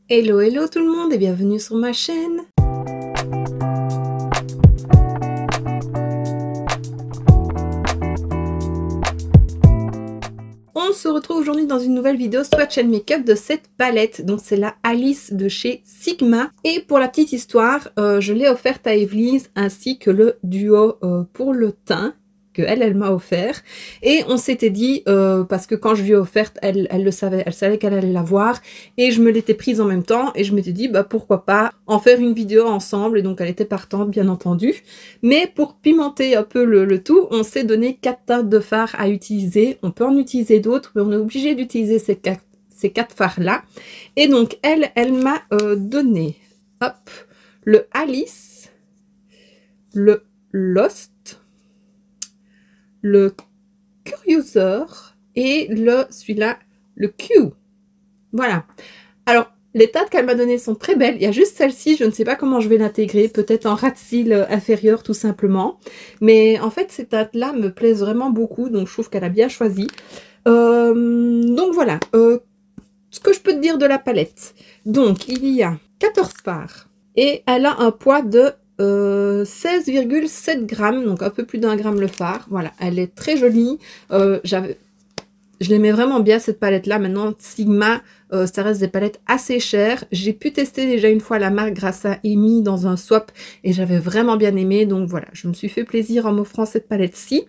Hello hello tout le monde et bienvenue sur ma chaîne. On se retrouve aujourd'hui dans une nouvelle vidéo Swatch and Makeup de cette palette. Donc c'est la Alice de chez Sigma. Et pour la petite histoire, je l'ai offerte à Evelise ainsi que le duo pour le teint que elle m'a offert. Et on s'était dit, parce que quand je lui ai offerte, elle le savait, elle savait qu'elle allait l'avoir. Et je me l'étais prise en même temps. Et je m'étais dit, bah pourquoi pas en faire une vidéo ensemble. Et donc elle était partante, bien entendu. Mais pour pimenter un peu le tout, on s'est donné 4 teintes de fard à utiliser. On peut en utiliser d'autres, mais on est obligé d'utiliser ces quatre fards-là. Et donc elle m'a donné, hop, le Alice, le Lost, le Curiouser et celui-là, le Q. Voilà. Alors, les teintes qu'elle m'a données sont très belles. Il y a juste celle-ci, je ne sais pas comment je vais l'intégrer. Peut-être en ras de cils inférieur, tout simplement. Mais en fait, ces teintes-là me plaisent vraiment beaucoup. Donc, je trouve qu'elle a bien choisi. Donc, voilà. Ce que je peux te dire de la palette. Donc, il y a 14 fards. Et elle a un poids de 16,7 grammes, donc un peu plus d'1 gramme le fard. Voilà, elle est très jolie. Je l'aimais vraiment bien cette palette là. Maintenant Sigma, ça reste des palettes assez chères. J'ai pu tester déjà une fois la marque grâce à Amy dans un swap et j'avais vraiment bien aimé. Donc voilà, je me suis fait plaisir en m'offrant cette palette-ci.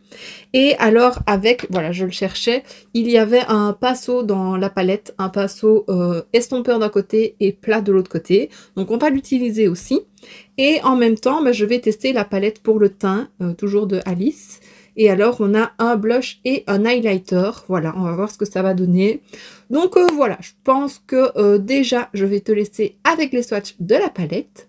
Et alors avec, voilà, je le cherchais, il y avait un pinceau dans la palette, un pinceau estompeur d'un côté et plat de l'autre côté. Donc on va l'utiliser aussi. Et en même temps, je vais tester la palette pour le teint, toujours de Alice. Et alors, on a un blush et un highlighter. Voilà, on va voir ce que ça va donner. Donc voilà, je pense que déjà, je vais te laisser avec les swatchs de la palette.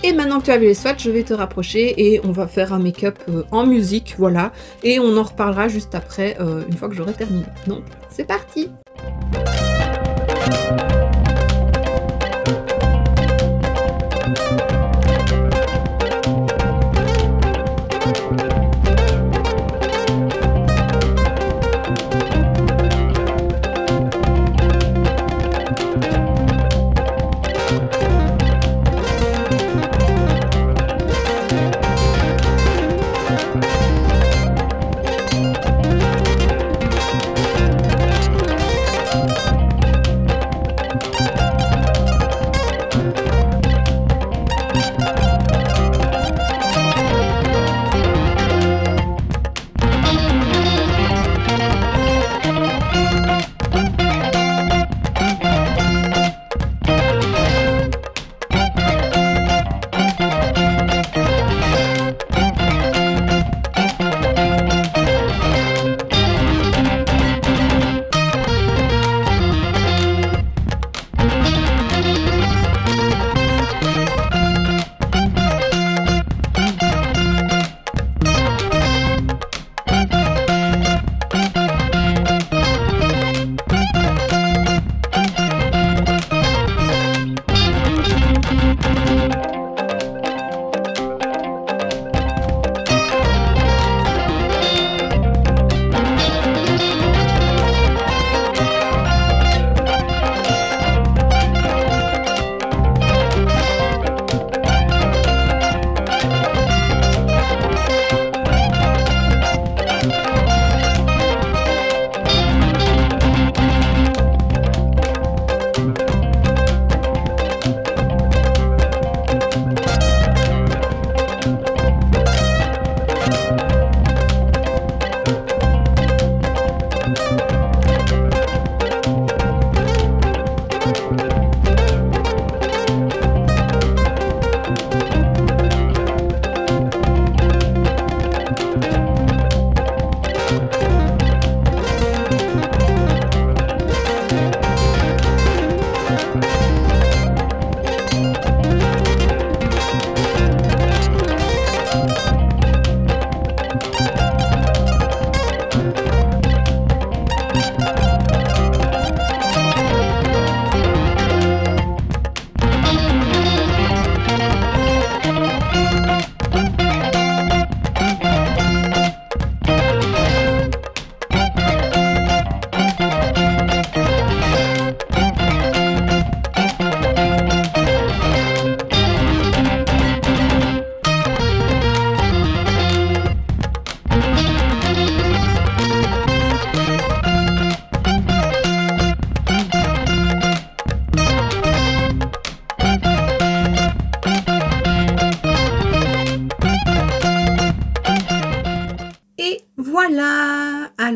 Et maintenant que tu as vu les swatchs, je vais te rapprocher et on va faire un make-up en musique, voilà. Et on en reparlera juste après, une fois que j'aurai terminé. Donc, c'est parti!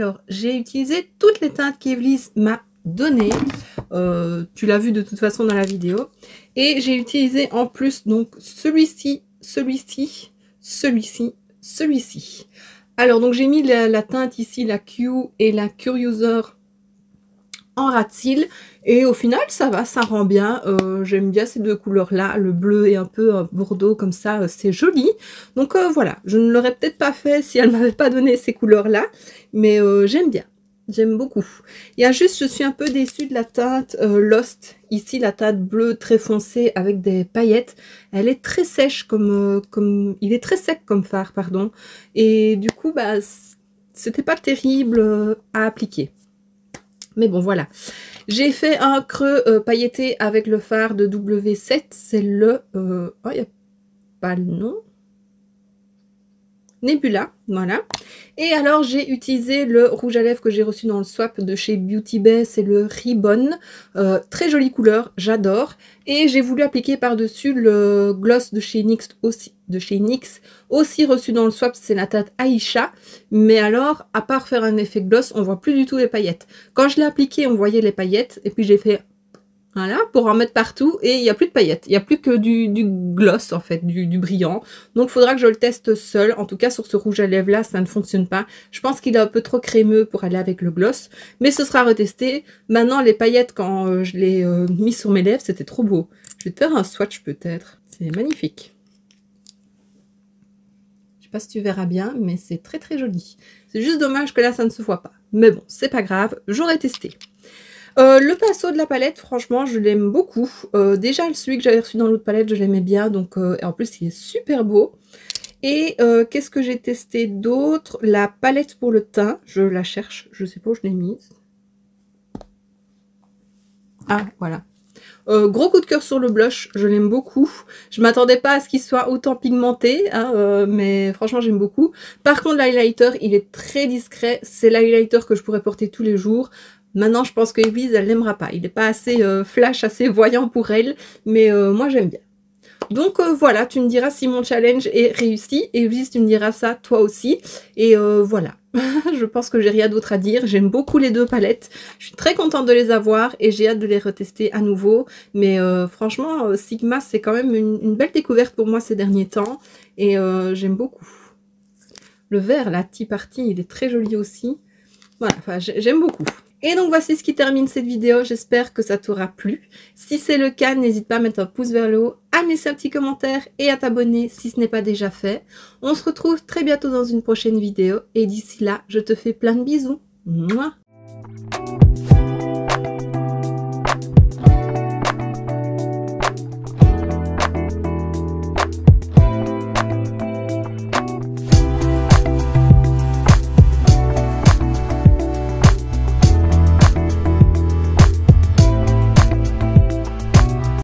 Alors, j'ai utilisé toutes les teintes qu'Evelise m'a données. Tu l'as vu de toute façon dans la vidéo. Et j'ai utilisé en plus donc celui-ci, celui-ci, celui-ci, celui-ci. Alors, donc j'ai mis la teinte ici, la Q et la Curiouser en ras de cils. Et au final, ça va, ça rend bien. J'aime bien ces deux couleurs-là. Le bleu et un peu bordeaux comme ça, c'est joli. Donc voilà, je ne l'aurais peut-être pas fait si elle m'avait pas donné ces couleurs-là. Mais j'aime bien. J'aime beaucoup. Il y a juste, je suis un peu déçue de la teinte Lost. Ici, la teinte bleue très foncée avec des paillettes. Elle est très sèche il est très sec comme fard, pardon. Et du coup, bah, c'était pas terrible à appliquer. Mais bon, voilà. J'ai fait un creux pailleté avec le fard de W7. C'est le... oh, il n'y a pas le nom. Nebula, voilà. Et alors, j'ai utilisé le rouge à lèvres que j'ai reçu dans le swap de chez Beauty Bay. C'est le Ribbon. Très jolie couleur, j'adore. Et j'ai voulu appliquer par-dessus le gloss de chez NYX aussi reçu dans le swap, c'est la teinte Aisha. Mais alors, à part faire un effet gloss, on voit plus du tout les paillettes. Quand je l'ai appliqué, on voyait les paillettes. Et puis j'ai fait... Voilà, pour en mettre partout, et il n'y a plus de paillettes. Il n'y a plus que du gloss, en fait, du brillant. Donc, il faudra que je le teste seul. En tout cas, sur ce rouge à lèvres-là, ça ne fonctionne pas. Je pense qu'il est un peu trop crémeux pour aller avec le gloss. Mais ce sera retesté. Maintenant, les paillettes, quand je l'ai mis sur mes lèvres, c'était trop beau. Je vais te faire un swatch, peut-être. C'est magnifique. Je sais pas si tu verras bien, mais c'est très, très joli. C'est juste dommage que là, ça ne se voit pas. Mais bon, c'est pas grave. J'aurais testé. Le pinceau de la palette, franchement, je l'aime beaucoup. Déjà, celui que j'avais reçu dans l'autre palette, je l'aimais bien. Donc, en plus, il est super beau. Et qu'est-ce que j'ai testé d'autre? La palette pour le teint. Je la cherche. Je sais pas où je l'ai mise. Ah, voilà. Gros coup de cœur sur le blush. Je l'aime beaucoup. Je m'attendais pas à ce qu'il soit autant pigmenté. Hein, mais franchement, j'aime beaucoup. Par contre, l'highlighter, il est très discret. C'est l'highlighter que je pourrais porter tous les jours. Maintenant, je pense que Evelise, elle l'aimera pas. Il n'est pas assez flash, assez voyant pour elle. Mais moi, j'aime bien. Donc voilà, tu me diras si mon challenge est réussi. Et Evelise, tu me diras ça toi aussi. Et voilà. Je pense que j'ai rien d'autre à dire. J'aime beaucoup les deux palettes. Je suis très contente de les avoir. Et j'ai hâte de les retester à nouveau. Mais franchement, Sigma, c'est quand même une belle découverte pour moi ces derniers temps. Et j'aime beaucoup. Le vert, la Tea Party, il est très joli aussi. Voilà, enfin, j'aime beaucoup. Et donc voici ce qui termine cette vidéo, j'espère que ça t'aura plu. Si c'est le cas, n'hésite pas à mettre un pouce vers le haut, à me laisser un petit commentaire et à t'abonner si ce n'est pas déjà fait. On se retrouve très bientôt dans une prochaine vidéo et d'ici là, je te fais plein de bisous. Mouah.